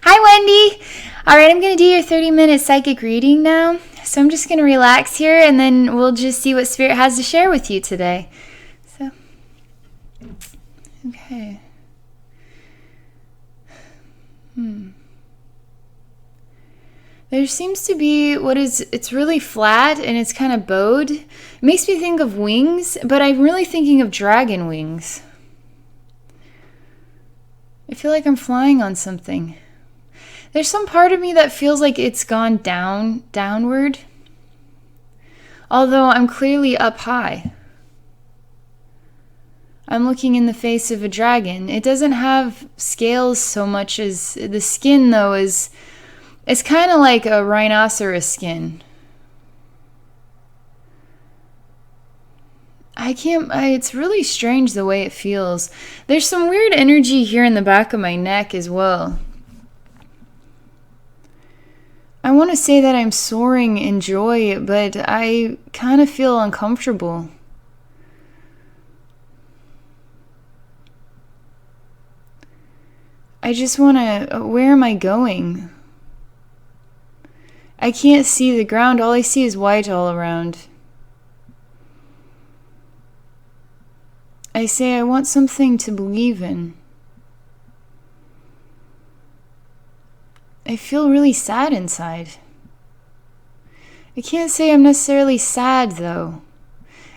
Hi, Wendy. All right, I'm going to do your 30-minute psychic reading now. So I'm just going to relax here and then we'll just see what Spirit has to share with you today. So, okay. There seems to be it's really flat and it's kind of bowed. It makes me think of wings, but I'm really thinking of dragon wings. I feel like I'm flying on something. There's some part of me that feels like it's gone downward. Although I'm clearly up high. I'm looking in the face of a dragon. It doesn't have scales so much as the skin, though, it's kind of like a rhinoceros skin. It's really strange the way it feels. There's some weird energy here in the back of my neck as well. I want to say that I'm soaring in joy, but I kind of feel uncomfortable. I just want to... Where am I going? I can't see the ground. All I see is white all around. I say I want something to believe in. I feel really sad inside. I can't say I'm necessarily sad, though.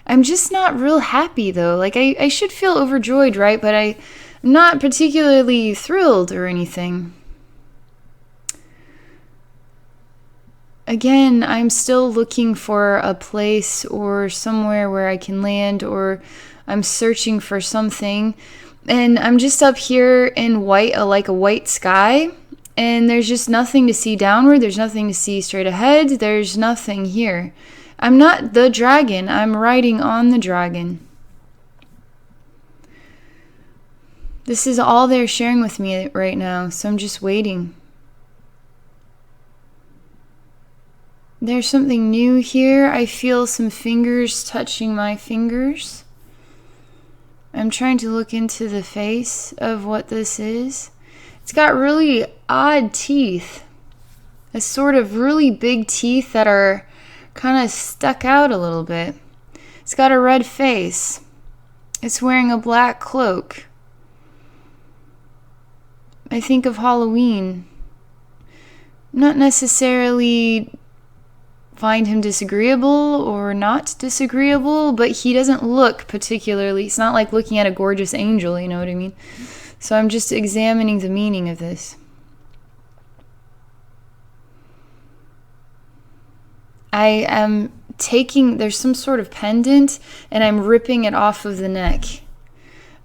I'm just not real happy, though. Like, I should feel overjoyed, right? But I'm not particularly thrilled or anything. Again, I'm still looking for a place or somewhere where I can land, or I'm searching for something. And I'm just up here in white, like a white sky. And there's just nothing to see downward. There's nothing to see straight ahead. There's nothing here. I'm not the dragon. I'm riding on the dragon. This is all they're sharing with me right now, so I'm just waiting. There's something new here. I feel some fingers touching my fingers. I'm trying to look into the face of what this is. It's got really odd teeth. A sort of really big teeth that are kind of stuck out a little bit. It's got a red face. It's wearing a black cloak. I think of Halloween. Not necessarily find him disagreeable or not disagreeable, but he doesn't look particularly... It's not like looking at a gorgeous angel, you know what I mean? So I'm just examining the meaning of this. I am taking... There's some sort of pendant, and I'm ripping it off of the neck.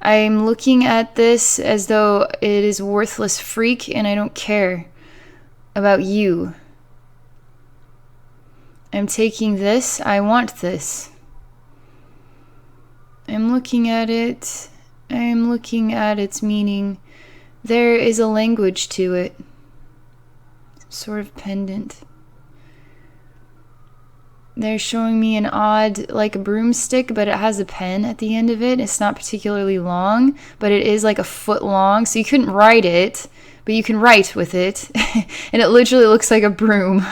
I'm looking at this as though it is worthless freak, and I don't care about you. I'm taking this. I want this. I'm looking at it. I'm looking at its meaning. There is a language to it. Some sort of pendant. They're showing me an odd, like a broomstick, but it has a pen at the end of it. It's not particularly long, but it is like a foot long, so you couldn't write it, but you can write with it. And it literally looks like a broom.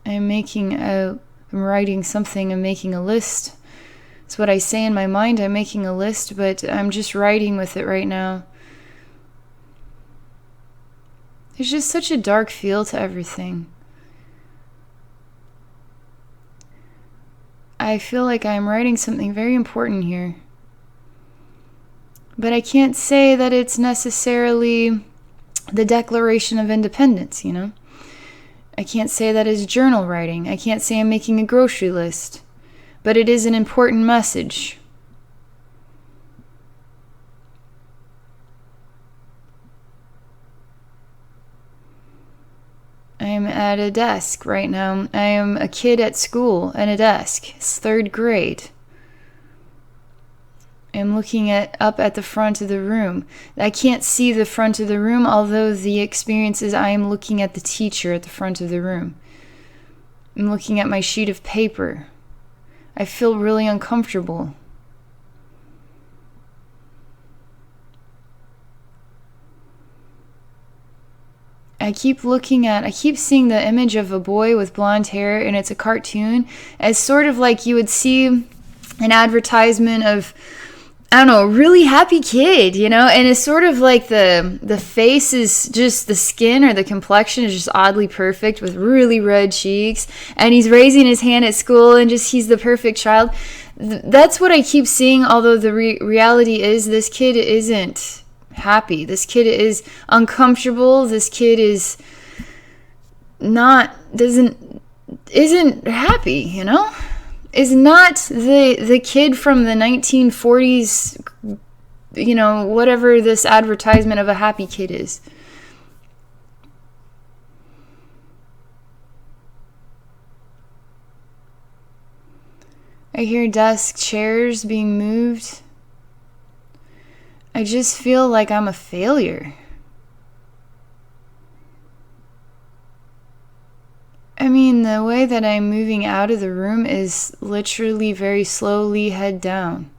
I'm writing something. I'm making a list. It's what I say in my mind. I'm making a list, but I'm just writing with it right now. There's just such a dark feel to everything. I feel like I'm writing something very important here. But I can't say that it's necessarily the Declaration of Independence, you know? I can't say that it's journal writing. I can't say I'm making a grocery list. But it is an important message. I am at a desk right now. I am a kid at school at a desk. It's 3rd grade. I'm looking up at the front of the room. I can't see the front of the room, although the experience is I am looking at the teacher at the front of the room. I'm looking at my sheet of paper. I feel really uncomfortable. I keep seeing the image of a boy with blonde hair, and it's a cartoon. It's sort of like you would see an advertisement of, I don't know, a really happy kid, you know? And it's sort of like the face is just, the skin or the complexion is just oddly perfect with really red cheeks. And he's raising his hand at school and just, he's the perfect child. That's what I keep seeing, although the reality is this kid isn't happy. This kid is uncomfortable. This kid isn't happy, you know? Is not the kid from the 1940s, you know, whatever this advertisement of a happy kid is. I hear desk chairs being moved. I just feel like I'm a failure. I mean, the way that I'm moving out of the room is literally very slowly, head down.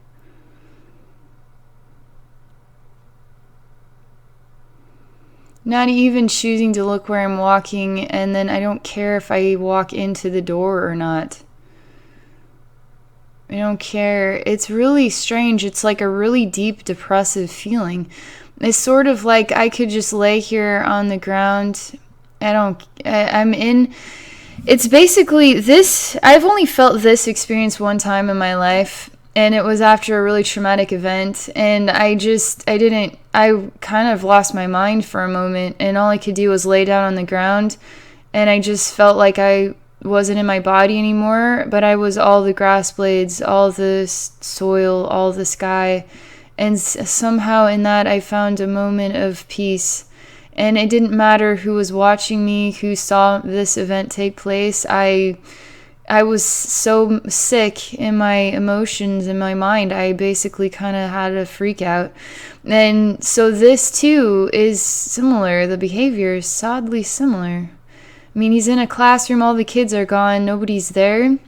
Not even choosing to look where I'm walking, and then I don't care if I walk into the door or not. I don't care. It's really strange. It's like a really deep depressive feeling. It's sort of like I could just lay here on the ground. I'm in... It's basically this... I've only felt this experience one time in my life, and it was after a really traumatic event, and I kind of lost my mind for a moment, and all I could do was lay down on the ground, and I just felt like I wasn't in my body anymore, but I was all the grass blades, all the soil, all the sky, and somehow in that I found a moment of peace. And it didn't matter who was watching me, who saw this event take place. I was so sick in my emotions, in my mind. I basically kind of had a freak out. And so this too is similar. The behavior is sadly similar. I mean, he's in a classroom, all the kids are gone, nobody's there,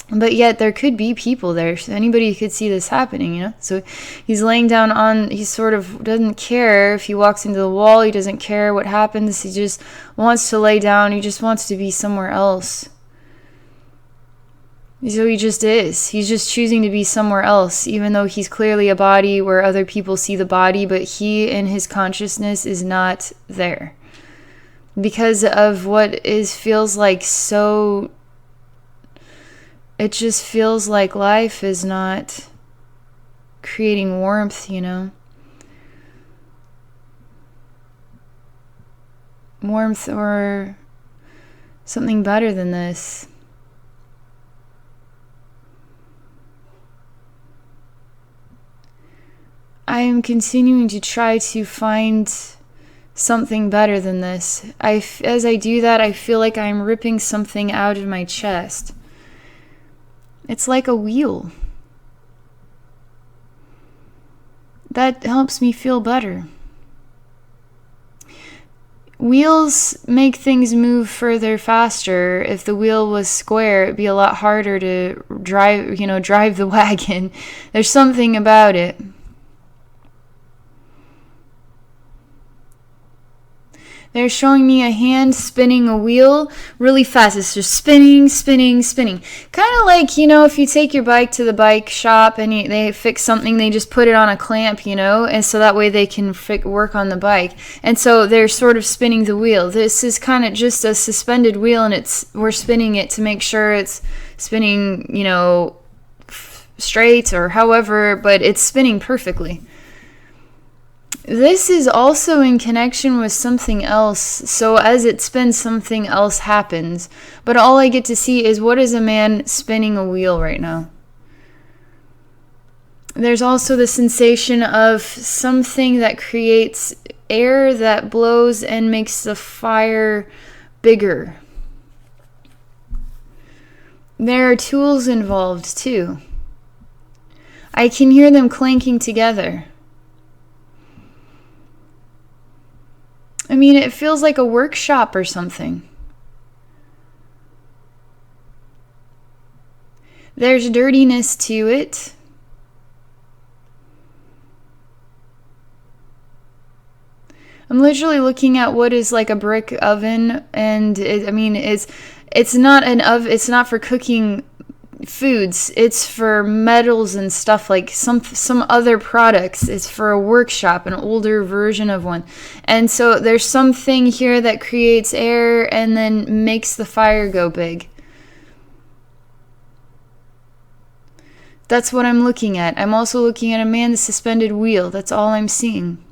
but yet there could be people there. So anybody could see this happening, you know? So he's laying down he sort of doesn't care if he walks into the wall, he doesn't care what happens, he just wants to lay down, he just wants to be somewhere else. So he just is. He's just choosing to be somewhere else, even though he's clearly a body where other people see the body, but he in his consciousness is not there. Because of what feels like so... It just feels like life is not creating warmth, you know? Warmth or something better than this. I am continuing to try to find something better than this. As I do that, I feel like I'm ripping something out of my chest. It's like a wheel. That helps me feel better. Wheels make things move further faster. If the wheel was square, it'd be a lot harder to drive the wagon. There's something about it. They're showing me a hand spinning a wheel really fast. It's just spinning, spinning, spinning. Kind of like, if you take your bike to the bike shop and they fix something, they just put it on a clamp, and so that way they can work on the bike. And so they're sort of spinning the wheel. This is kind of just a suspended wheel, and we're spinning it to make sure it's spinning, straight or however, but it's spinning perfectly. This is also in connection with something else, so as it spins, something else happens. But all I get to see is, what is a man spinning a wheel right now? There's also the sensation of something that creates air that blows and makes the fire bigger. There are tools involved too. I can hear them clanking together. I mean, it feels like a workshop or something. There's dirtiness to it. I'm literally looking at what is like a brick oven, and it's not an oven. It's not for cooking foods. It's for metals and stuff, like some other products. It's for a workshop, an older version of one. And so there's something here that creates air and then makes the fire go big. That's what I'm looking at. I'm also looking at a man in a suspended wheel. That's all I'm seeing.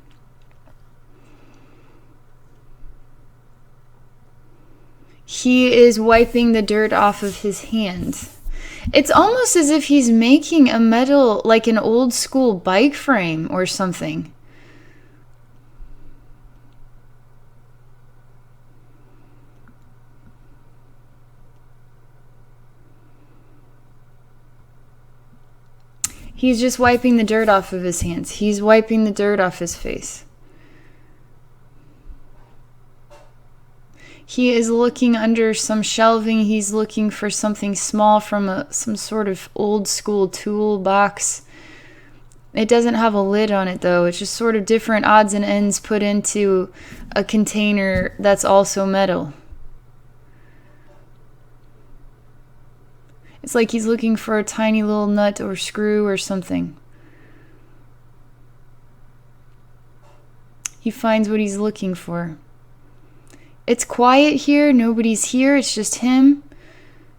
He is wiping the dirt off of his hand. It's almost as if he's making a metal, like an old school bike frame or something. He's just wiping the dirt off of his hands. He's wiping the dirt off his face. He is looking under some shelving. He's looking for something small from some sort of old school toolbox. It doesn't have a lid on it though. It's just sort of different odds and ends put into a container that's also metal. It's like he's looking for a tiny little nut or screw or something. He finds what he's looking for. It's quiet here. Nobody's here. It's just him.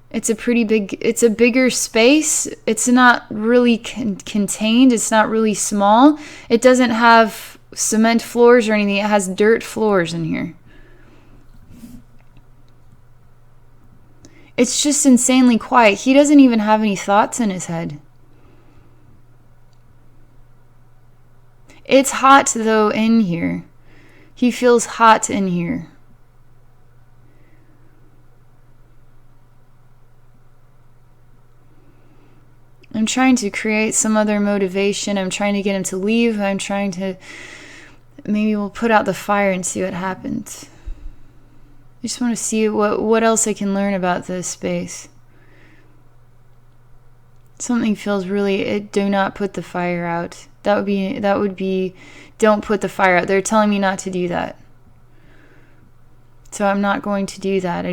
It's a bigger space. It's not really contained. It's not really small. It doesn't have cement floors or anything. It has dirt floors in here. It's just insanely quiet. He doesn't even have any thoughts in his head. It's hot though in here. He feels hot in here. I'm trying to create some other motivation. I'm trying to get him to leave. I'm trying to... Maybe we'll put out the fire and see what happens. I just want to see what else I can learn about this space. Something feels really... do not put the fire out. That would be... Don't put the fire out. They're telling me not to do that. So I'm not going to do that.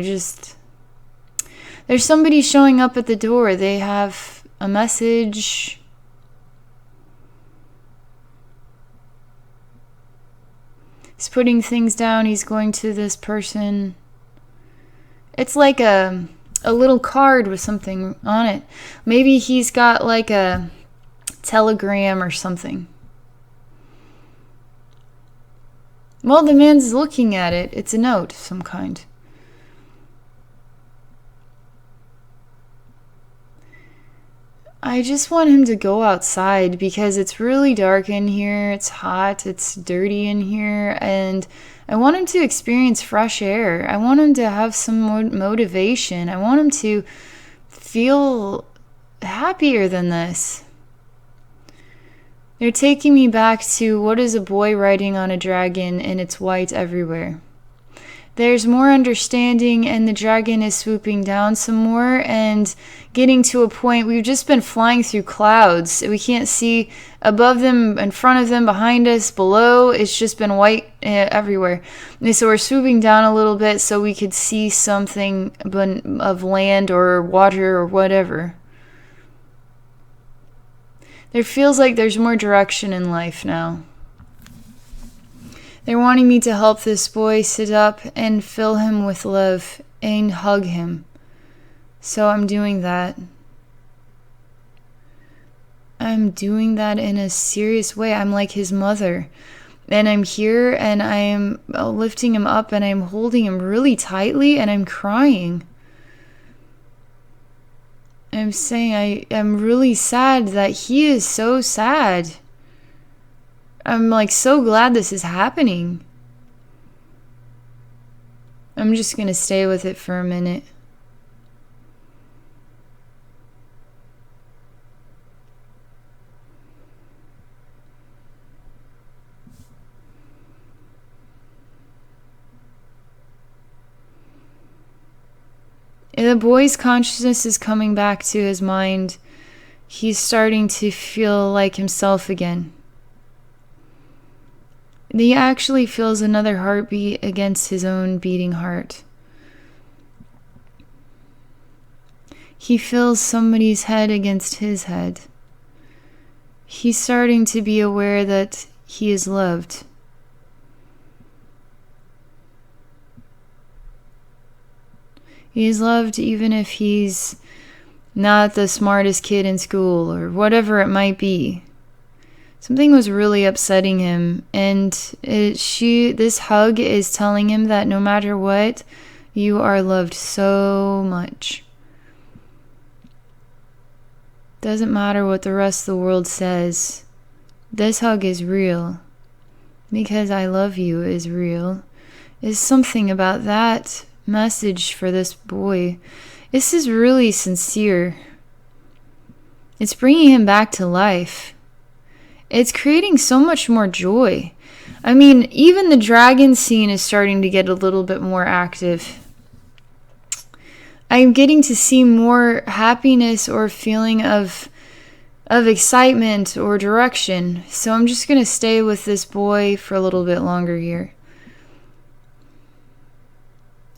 There's somebody showing up at the door. They have... a message. He's putting things down. He's going to this person. It's like a little card with something on it. Maybe he's got like a telegram or something. Well, the man's looking at it. It's a note of some kind. I just want him to go outside because it's really dark in here, it's hot, it's dirty in here, and I want him to experience fresh air. I want him to have some motivation. I want him to feel happier than this. They're taking me back to what is a boy riding on a dragon and it's white everywhere. There's more understanding and the dragon is swooping down some more and getting to a point. We've just been flying through clouds. We can't see above them, in front of them, behind us, below. It's just been white everywhere. And so we're swooping down a little bit so we could see something of land or water or whatever. There feels like there's more direction in life now. They're wanting me to help this boy sit up and fill him with love and hug him. So I'm doing that. I'm doing that in a serious way. I'm like his mother. And I'm here and I am lifting him up and I'm holding him really tightly and I'm crying. I'm saying I'm really sad that he is so sad. I'm like so glad this is happening. I'm just gonna stay with it for a minute. The boy's consciousness is coming back to his mind. He's starting to feel like himself again. He actually feels another heartbeat against his own beating heart. He feels somebody's head against his head. He's starting to be aware that he is loved. He is loved even if he's not the smartest kid in school or whatever it might be. Something was really upsetting him, and this hug is telling him that no matter what, you are loved so much. Doesn't matter what the rest of the world says. This hug is real. Because I love you is real. There's something about that message for this boy. This is really sincere. It's bringing him back to life. It's creating so much more joy. I mean, even the dragon scene is starting to get a little bit more active. I'm getting to see more happiness or feeling of excitement or direction. So I'm just going to stay with this boy for a little bit longer here.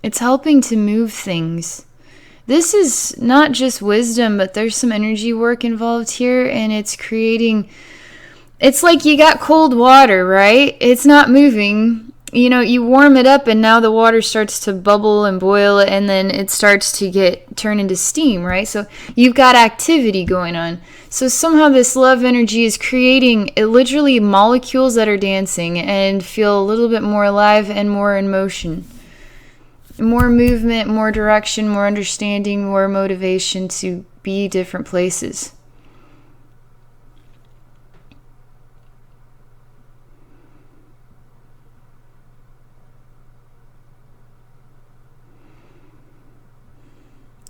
It's helping to move things. This is not just wisdom, but there's some energy work involved here, and it's creating... It's like you got cold water, right? It's not moving. You know, you warm it up and now the water starts to bubble and boil and then it starts to turn into steam, right? So you've got activity going on. So somehow this love energy is creating literally molecules that are dancing and feel a little bit more alive and more in motion. More movement, more direction, more understanding, more motivation to be different places.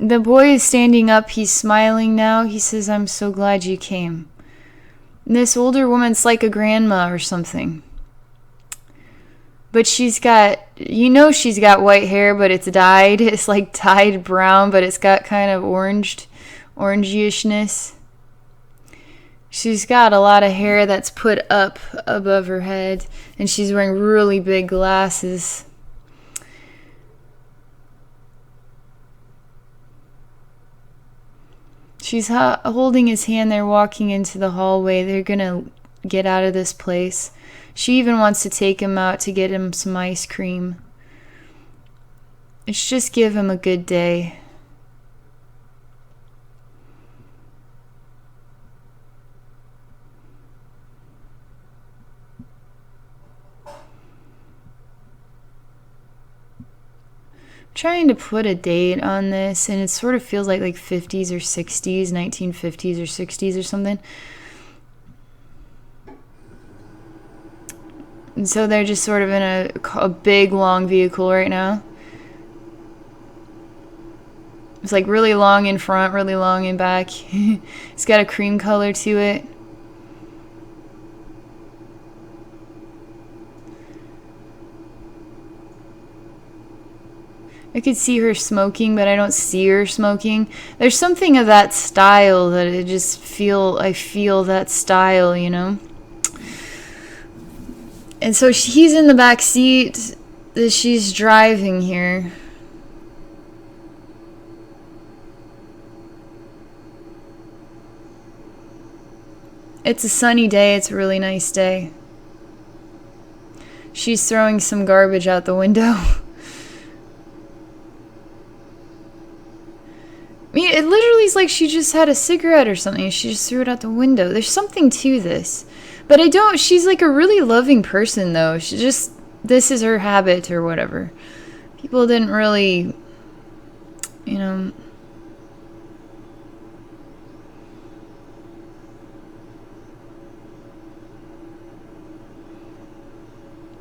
The boy is standing up. He's smiling now. He says, I'm so glad you came. And this older woman's like a grandma or something. But she's got white hair, but it's dyed. It's like dyed brown, but it's got kind of orangeyishness. She's got a lot of hair that's put up above her head. And she's wearing really big glasses. She's holding his hand. They're walking into the hallway. They're going to get out of this place. She even wants to take him out to get him some ice cream. It's just give him a good day. Trying to put a date on this, and it sort of feels like 50s or 60s, 1950s or 60s or something. And so they're just sort of in a big long vehicle right now. It's like really long in front, really long in back. It's got a cream color to it. I could see her smoking, but I don't see her smoking. There's something of that style that I feel that style, you know? And so he's in the back seat. She's driving here. It's a sunny day. It's a really nice day. She's throwing some garbage out the window. I mean, it literally is like she just had a cigarette or something. She just threw it out the window. There's something to this. But she's like a really loving person, though. This is her habit or whatever. People didn't really, you know...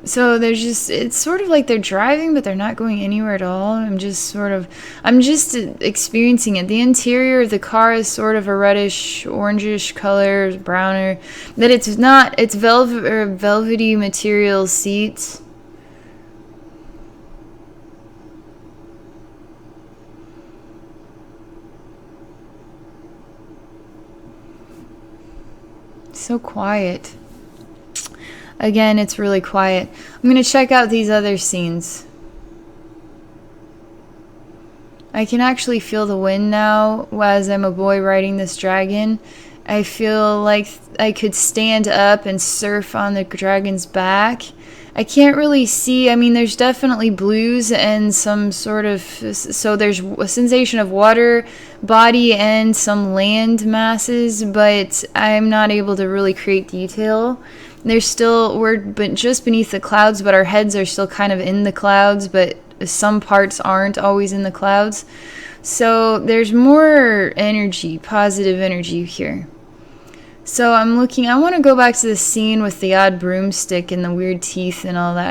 So it's sort of like they're driving, but they're not going anywhere at all. I'm just experiencing it. The interior of the car is sort of a reddish, orangish color, browner. That it's velvet or velvety material seats. So quiet. Again, it's really quiet. I'm going to check out these other scenes. I can actually feel the wind now as I'm a boy riding this dragon. I feel like I could stand up and surf on the dragon's back. I can't really see. I mean, there's definitely blues and some sort of... So there's a sensation of water, body, and some land masses, but I'm not able to really create detail. There's still... We're just beneath the clouds, but our heads are still kind of in the clouds, but some parts aren't always in the clouds. So there's more energy, positive energy here. So I'm looking, I want to go back to the scene with the odd broomstick and the weird teeth and all that.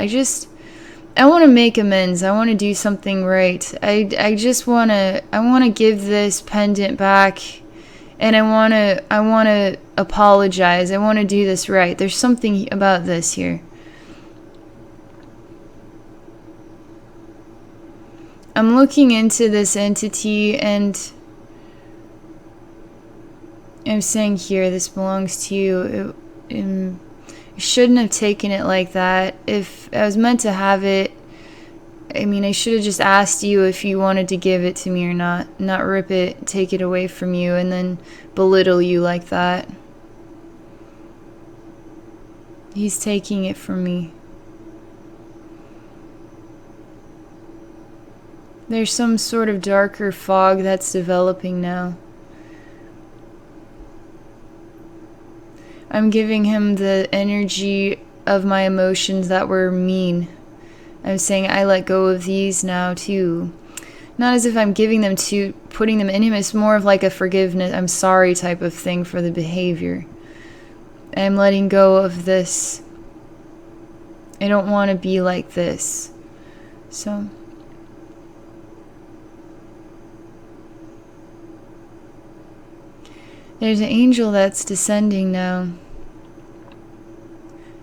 I want to make amends. I want to do something right. I want to give this pendant back, and I want to apologize. I want to do this right. There's something about this here. I'm looking into this entity, and I'm saying here, this belongs to you. You shouldn't have taken it like that. If I was meant to have it, I mean, I should have just asked you if you wanted to give it to me or not rip it, take it away from you, and then belittle you like that. He's taking it from me. There's some sort of darker fog that's developing now. I'm giving him the energy of my emotions that were mean. I'm saying I let go of these now too. Not as if I'm giving them to, putting them in him. It's more of like a forgiveness, I'm sorry type of thing for the behavior. I'm letting go of this. I don't want to be like this. So... There's an angel that's descending now.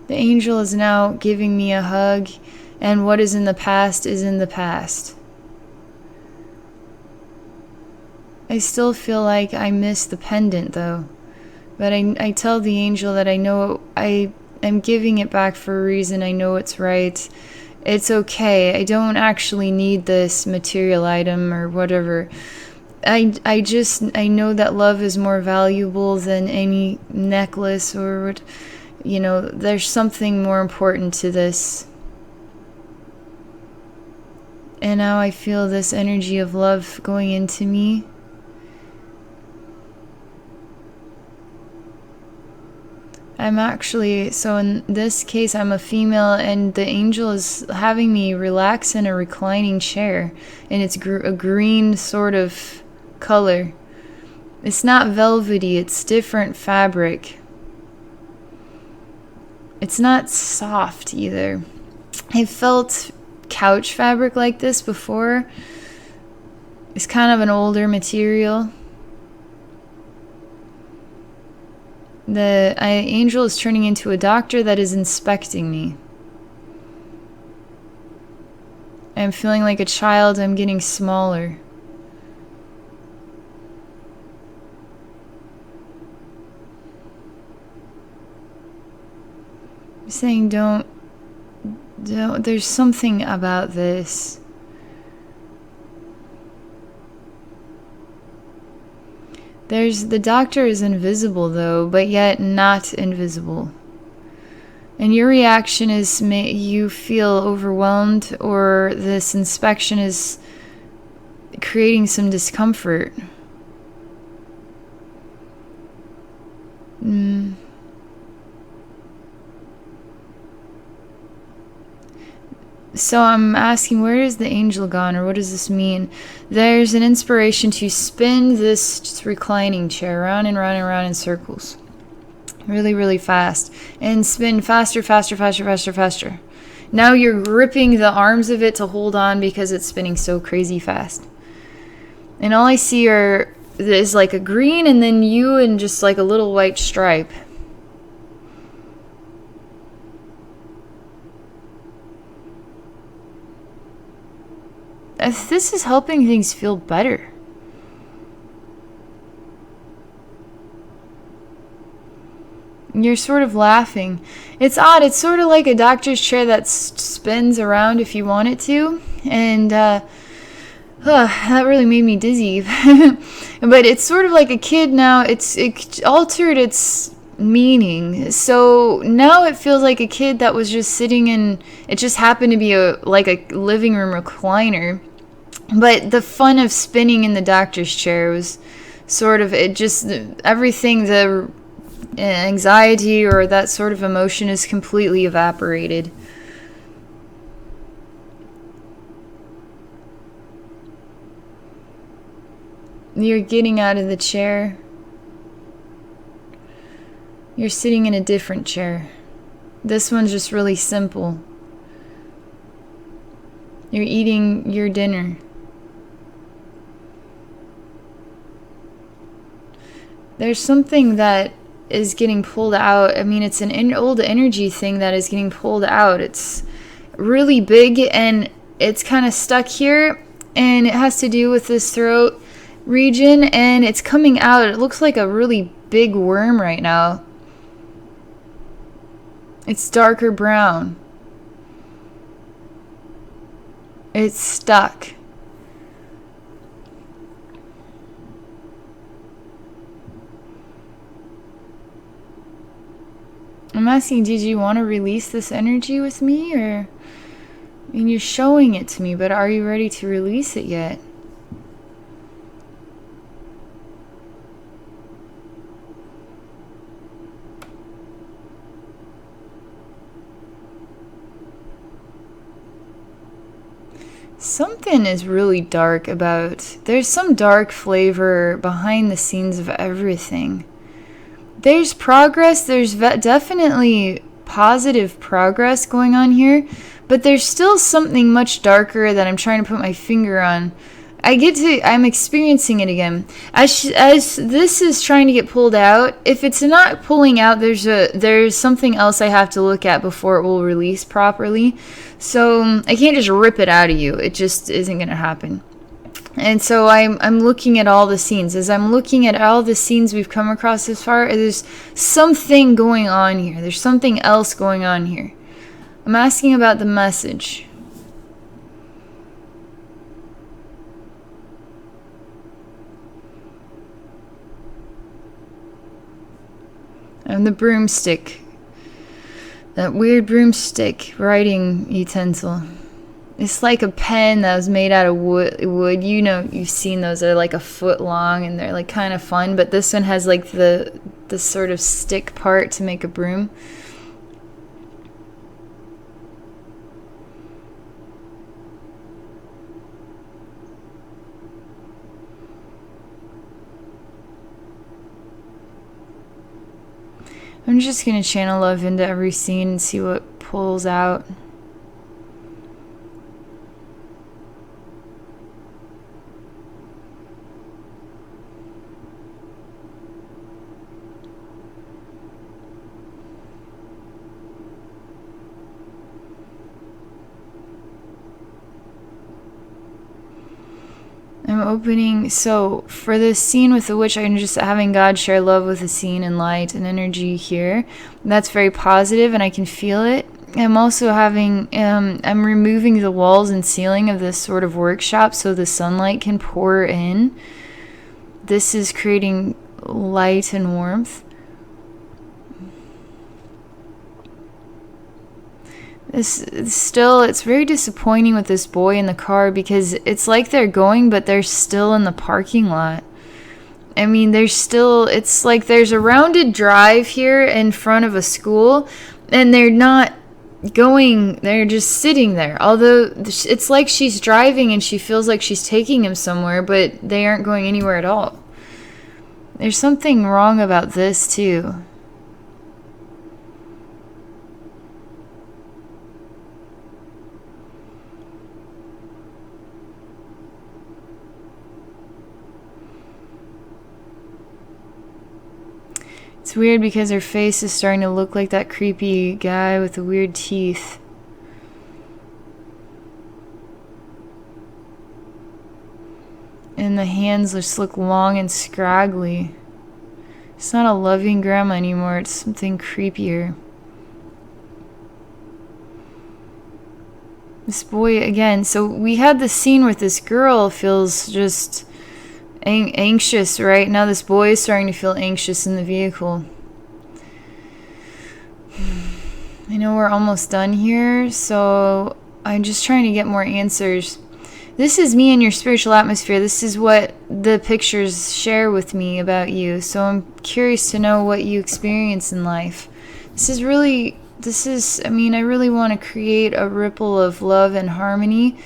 The angel is now giving me a hug, and what is in the past is in the past. I still feel like I miss the pendant though, but I tell the angel that I know I am giving it back for a reason. I know it's right. It's okay. I don't actually need this material item or whatever. I know that love is more valuable than any necklace or, you know, there's something more important to this. And now I feel this energy of love going into me. I'm actually, so in this case, I'm a female, and the angel is having me relax in a reclining chair, and it's a green sort of color. It's not velvety, it's different fabric. It's not soft either. I felt couch fabric like this before. It's kind of an older material. The angel is turning into a doctor that is inspecting me. I'm feeling like a child. I'm getting smaller. I'm saying don't, there's something about this. The doctor is invisible though, but yet not invisible. And your reaction is you feel overwhelmed, or this inspection is creating some discomfort. So I'm asking, where is the angel gone, or what does this mean? There's an inspiration to spin this reclining chair around and round and round in circles. Really, really fast. And spin faster, faster, faster, faster, faster. Now you're gripping the arms of it to hold on because it's spinning so crazy fast. And all I see is like a green and then you and just like a little white stripe. This is helping things feel better. You're sort of laughing. It's odd. It's sort of like a doctor's chair that spins around if you want it to. And that really made me dizzy. But it's sort of like a kid now. It altered its meaning. So now it feels like a kid that was just sitting in, it just happened to be like a living room recliner. But the fun of spinning in the doctor's chair was sort of, it just, everything, the anxiety or that sort of emotion is completely evaporated. You're getting out of the chair. You're sitting in a different chair. This one's just really simple. You're eating your dinner. There's something that is getting pulled out. I mean, it's an old energy thing that is getting pulled out. It's really big and it's kind of stuck here, and it has to do with this throat region, and it's coming out. It looks like a really big worm right now. It's darker brown. It's stuck. I'm asking, did you want to release this energy with me? Or, I mean, you're showing it to me, but are you ready to release it yet? Something is really dark about, there's some dark flavor behind the scenes of everything. There's progress, there's definitely positive progress going on here, but there's still something much darker that I'm trying to put my finger on. I'm experiencing it again. As this is trying to get pulled out, if it's not pulling out, there's something else I have to look at before it will release properly. So I can't just rip it out of you. It just isn't going to happen. And so I'm looking at all the scenes. As I'm looking at all the scenes we've come across this far, there's something going on here. There's something else going on here. I'm asking about the message. And the broomstick. That weird broomstick writing utensil. It's like a pen that was made out of wood. You know, you've seen those. They're like a foot long and they're like kind of fun. But this one has like the sort of stick part to make a broom. I'm just going to channel love into every scene and see what pulls out. I'm opening, so for this scene with the witch, I'm just having God share love with the scene and light and energy here. That's very positive and I can feel it. I'm also having, I'm removing the walls and ceiling of this sort of workshop so the sunlight can pour in. This is creating light and warmth. It's very disappointing with this boy in the car because it's like they're going, but they're still in the parking lot. I mean, it's like there's a rounded drive here in front of a school, and they're not going, they're just sitting there. Although it's like she's driving and she feels like she's taking him somewhere, but they aren't going anywhere at all. There's something wrong about this, too. It's weird because her face is starting to look like that creepy guy with the weird teeth. And the hands just look long and scraggly. It's not a loving grandma anymore. It's something creepier. This boy, again, so we had the scene with this girl feels just anxious, right? Now this boy is starting to feel anxious in the vehicle. I know we're almost done here, so I'm just trying to get more answers. This is me in your spiritual atmosphere. This is what the pictures share with me about you. So I'm curious to know what you experience in life. I really want to create a ripple of love and harmony.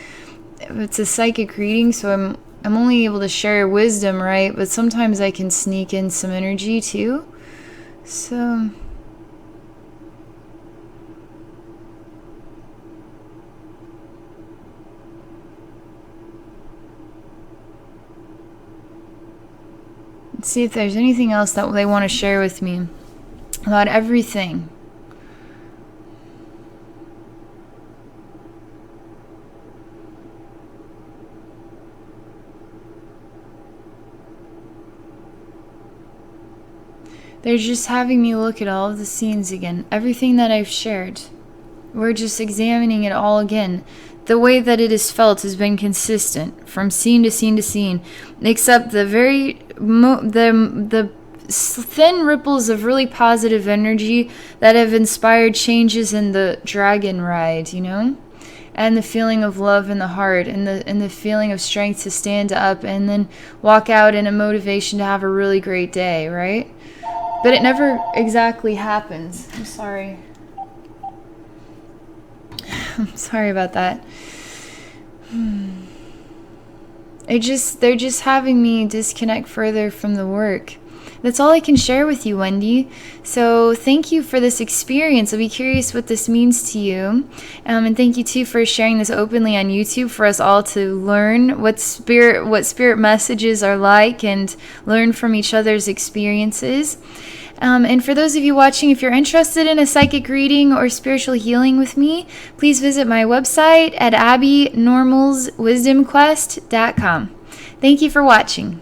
It's a psychic reading, so I'm only able to share wisdom, right? But sometimes I can sneak in some energy too. So let's see if there's anything else that they want to share with me about everything. They're just having me look at all of the scenes again. Everything that I've shared. We're just examining it all again. The way that it is felt has been consistent from scene to scene to scene, except the the thin ripples of really positive energy that have inspired changes in the dragon ride, you know? And the feeling of love in the heart, and the feeling of strength to stand up and then walk out in a motivation to have a really great day, right? But it never exactly happens. I'm sorry. I'm sorry about that. They're just having me disconnect further from the work. That's all I can share with you, Wendy. So thank you for this experience. I'll be curious what this means to you. And thank you too for sharing this openly on YouTube for us all to learn what spirit messages are like and learn from each other's experiences. And for those of you watching, if you're interested in a psychic reading or spiritual healing with me, please visit my website at abbynormalswisdomquest.com. Thank you for watching.